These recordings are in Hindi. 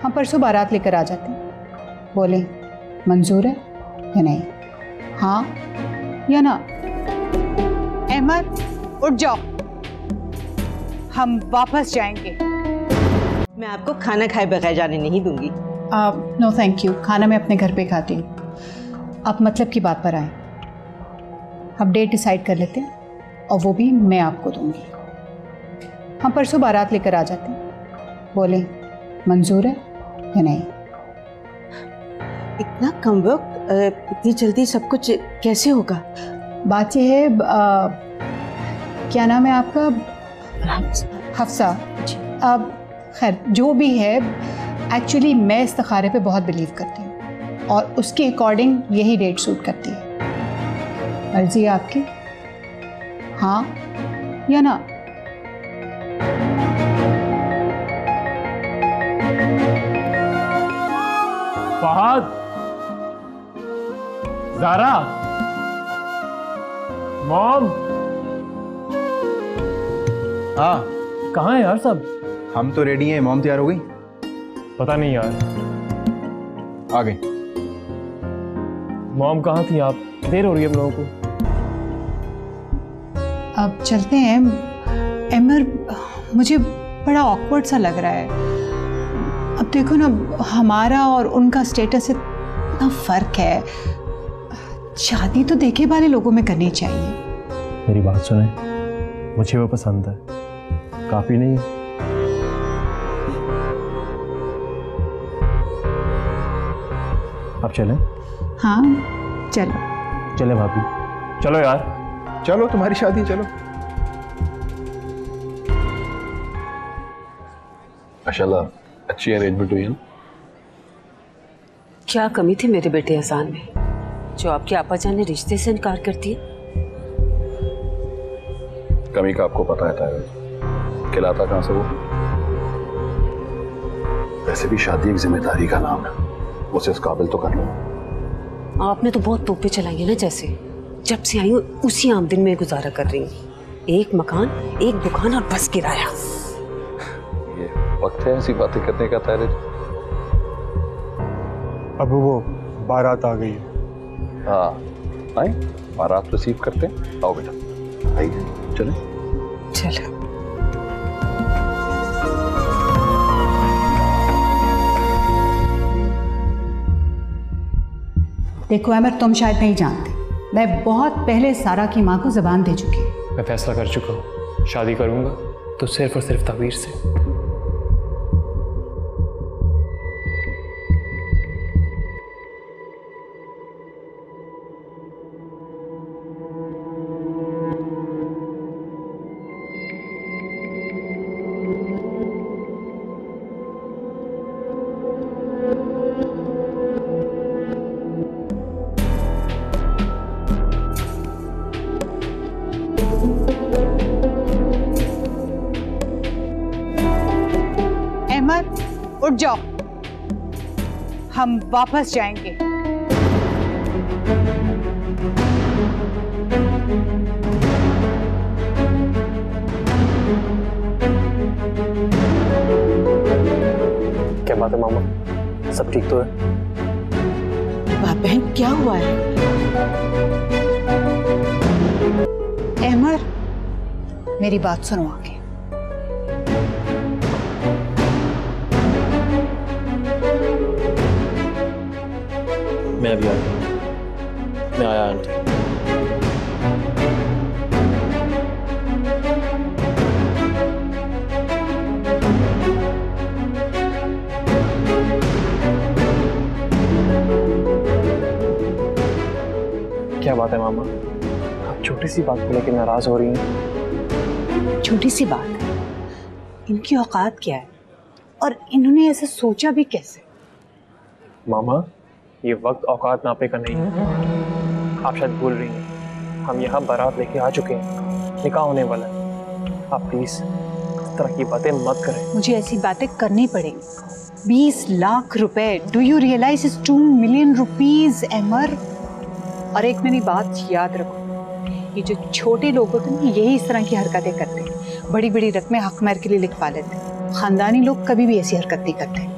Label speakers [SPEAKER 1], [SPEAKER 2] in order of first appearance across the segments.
[SPEAKER 1] हम परसों बारात लेकर आ जाते हैं। बोले मंजूर है या नहीं? हाँ या ना? अहमद उठ जाओ, हम वापस जाएंगे।
[SPEAKER 2] मैं आपको खाना खाए बगैर जाने नहीं दूंगी।
[SPEAKER 1] नो थैंक यू, खाना मैं अपने घर पे खाती हूँ। आप मतलब की बात पर आए, हम डेट डिसाइड कर लेते हैं और वो भी मैं आपको दूंगी। हम परसों बारात लेकर आ जाते हैं। बोले मंजूर है या नहीं?
[SPEAKER 2] इतना कम वक्त, इतनी जल्दी सब कुछ कैसे होगा?
[SPEAKER 1] बात यह है, क्या नाम है आपका? हफ्सा। अब खैर जो भी है, एक्चुअली मैं इस्तिखारे पे बहुत बिलीव करती हूँ और उसके अकॉर्डिंग यही डेट सूट करती है। मर्जी है आपकी, हाँ या ना?
[SPEAKER 3] फहद, ज़ारा, मॉम।
[SPEAKER 4] हाँ
[SPEAKER 3] कहाँ है यार सब?
[SPEAKER 4] हम तो रेडी हैं। मॉम तैयार हो गई?
[SPEAKER 3] पता नहीं यार।
[SPEAKER 4] आ गई।
[SPEAKER 3] मॉम कहाँ थी आप? देर हो रही है हम लोगों को।
[SPEAKER 1] अब चलते हैं। एमर, मुझे बड़ा ऑकवर्ड सा लग रहा है। अब देखो ना, हमारा और उनका स्टेटस इतना फर्क है। शादी तो देखे वाले लोगों में करनी चाहिए।
[SPEAKER 3] मेरी बात सुने, मुझे वो पसंद है, काफी नहीं। अब चलें?
[SPEAKER 1] हाँ चलो।
[SPEAKER 3] चले भाभी, चलो यार।
[SPEAKER 4] चलो तुम्हारी शादी, चलो।
[SPEAKER 5] माशाल्लाह अच्छी अरेंजमेंट हुई है ना।
[SPEAKER 6] क्या कमी थी मेरे बेटे एहसान में जो आपके आपा जान ने रिश्ते से इनकार कर दिया?
[SPEAKER 5] कमी का आपको पता है तारा, खिलाता कहाँ से वो। वैसे भी शादी एक जिम्मेदारी का नाम है, उसे इस काबिल तो कर लो।
[SPEAKER 6] आपने तो बहुत तोपे चलाई है ना, जैसे जब से आई हूँ उसी आमदन में गुजारा कर रही हूँ। एक मकान, एक दुकान और बस किराया।
[SPEAKER 5] ये वक्त है ऐसी बातें करने का तारे।
[SPEAKER 3] अब वो बारात आ गई है।
[SPEAKER 5] हाँ आए, बारात रिसीव करते हैं। आओ बेटा, आइए चलें।
[SPEAKER 6] चलो।
[SPEAKER 1] देखो अमर, तुम शायद नहीं जानते, मैं बहुत पहले सारा की माँ को ज़बान दे चुकी हूँ।
[SPEAKER 3] मैं फैसला कर चुका हूँ, शादी करूंगा तो सिर्फ और सिर्फ तवीर से।
[SPEAKER 1] उठ जाओ, हम वापस जाएंगे।
[SPEAKER 3] क्या बात है मामा, सब ठीक तो है?
[SPEAKER 2] वाह बहन, क्या हुआ है?
[SPEAKER 1] अहमर, मेरी बात सुनो आगे।
[SPEAKER 3] मैं अभी आया। मैं आया आंटी। क्या बात है मामा, आप छोटी सी बात को लेकर नाराज हो रही हैं?
[SPEAKER 1] छोटी सी बात है, इनकी औकात क्या है और इन्होंने ऐसा सोचा भी कैसे?
[SPEAKER 3] मामा, ये वक्त औकात नापे का नहीं है। आप शायद भूल रही हैं, हम यहाँ बारात लेके आ चुके हैं, निकाह होने वाला है। आप प्लीज इस तरह की बातें मत करें।
[SPEAKER 1] मुझे ऐसी बातें करनी पड़ेंगी। 20 लाख रुपए, do you realise is 2 million rupees Amar. और एक मेरी बात याद रखो, ये जो छोटे लोग होते हैं यही इस तरह की हरकतें करते हैं, बड़ी बड़ी रकमें हक महर के लिए लिखवा लेते हैं। खानदानी लोग कभी भी ऐसी हरकत नहीं करते।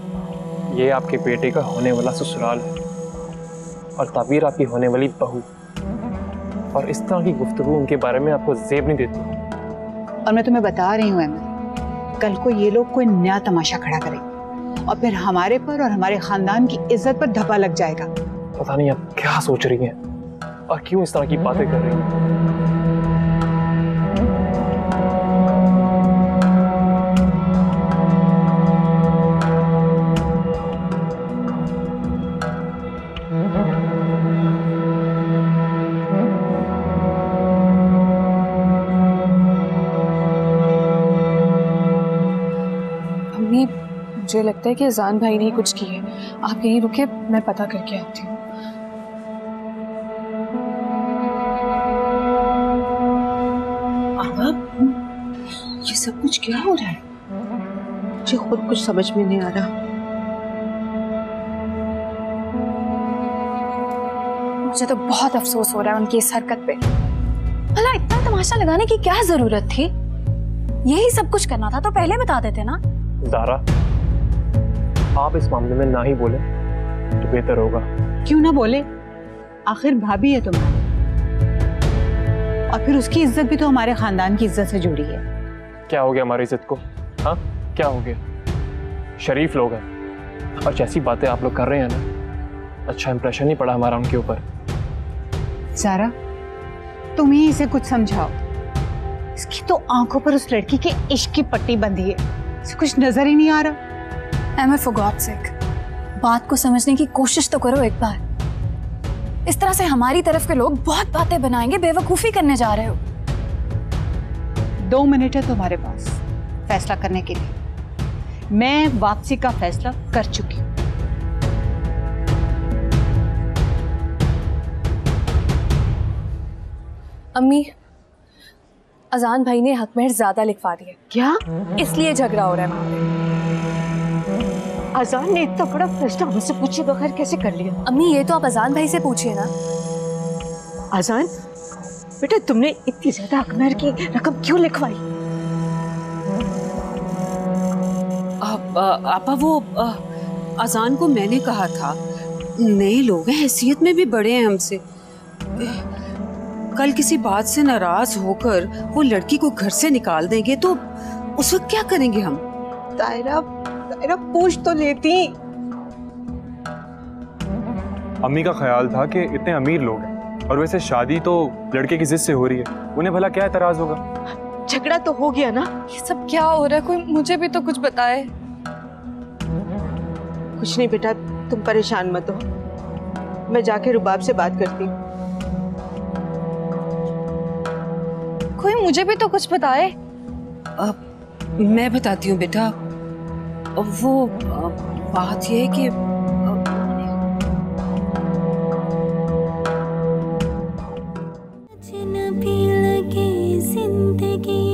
[SPEAKER 3] ये आपके बेटे का होने वाला ससुराल है और ताबीर आपकी होने वाली बहू, और इस तरह की गुफ्तगू उनके बारे में आपको जेब नहीं देती।
[SPEAKER 1] और मैं तुम्हें बता रही हूँ अहमद, कल को ये लोग कोई नया तमाशा खड़ा करेंगे और फिर हमारे पर और हमारे खानदान की इज्जत पर धब्बा लग जाएगा।
[SPEAKER 3] पता नहीं आप क्या सोच रही हैं और क्यों इस तरह की बातें कर रही हैं।
[SPEAKER 7] मुझे लगता है कि अजान भाई ने ही कुछ की है। आप यहीं रुके, मैं पता करके आती हूँ।
[SPEAKER 2] ये सब कुछ क्या हो रहा है? मुझे खुद कुछ समझ में नहीं आ रहा।
[SPEAKER 7] मुझे तो बहुत अफसोस हो रहा है उनकी इस हरकत पे। भला इतना तमाशा लगाने की क्या जरूरत थी? यही सब कुछ करना था तो पहले बता देते ना।
[SPEAKER 3] ज़ारा, आप इस मामले में ना ही बोले तो बेहतर होगा।
[SPEAKER 1] क्यों ना बोले, आखिर भाभी है तुम्हारी, और फिर उसकी इज्जत भी तो हमारे खानदान की इज्जत से जुड़ी है।
[SPEAKER 3] क्या हो गया हमारी इज्जत को? हाँ, क्या हो गया? शरीफ लोग हैं और जैसी बातें आप लोग कर रहे हैं ना, अच्छा इंप्रेशन नहीं पड़ा हमारा उनके ऊपर।
[SPEAKER 1] ज़ारा, तुम ही इसे कुछ समझाओ। इसकी तो आंखों पर उस लड़की के इश्क की पट्टी बंधी है, इसे कुछ नजर ही नहीं आ रहा।
[SPEAKER 7] एमर, फॉर गॉड सेक, बात को समझने की कोशिश तो करो एक बार। इस तरह से हमारी तरफ के लोग बहुत बातें बनाएंगे, बेवकूफी करने जा रहे हो।
[SPEAKER 1] 2 मिनट है तुम्हारे पास फैसला करने के लिए। मैं वापसी का फैसला कर चुकी हूँ।
[SPEAKER 7] अम्मी, अजान भाई ने हक महर ज्यादा लिखवा दिए।
[SPEAKER 2] क्या?
[SPEAKER 7] इसलिए झगड़ा हो रहा है वहां पे।
[SPEAKER 2] अजान ने इतना बड़ा फैसला हमसे पूछे बगैर कैसे कर लिया?
[SPEAKER 7] अम्मी, ये तो आप अजान भाई से पूछिए ना।
[SPEAKER 2] अजान बेटा, तुमने इतनी ज्यादा हक महर की रकम क्यों लिखवाई?
[SPEAKER 6] आपा, वो अजान को मैंने कहा था, नए लोग हैं, हैसियत में भी बड़े हैं हमसे। कल किसी बात से नाराज होकर वो लड़की को घर से निकाल देंगे तो उस वक्त क्या करेंगे हम?
[SPEAKER 2] तायरा पूछ तो लेती।
[SPEAKER 8] अम्मी का ख्याल था कि इतने अमीर लोग हैं और वैसे शादी तो लड़के की जिद से हो रही है, उन्हें भला क्या एतराज होगा?
[SPEAKER 2] झगड़ा तो हो गया ना।
[SPEAKER 7] ये सब क्या हो रहा है? कोई मुझे भी तो कुछ बताए।
[SPEAKER 2] कुछ नहीं बेटा, तुम परेशान मत हो, मैं जाके रुबाब से बात करती हूँ।
[SPEAKER 7] कोई मुझे भी तो कुछ बताए।
[SPEAKER 6] मैं बताती हूँ बेटा। वो बात यह है कि
[SPEAKER 9] अजनबी लगे जिंदगी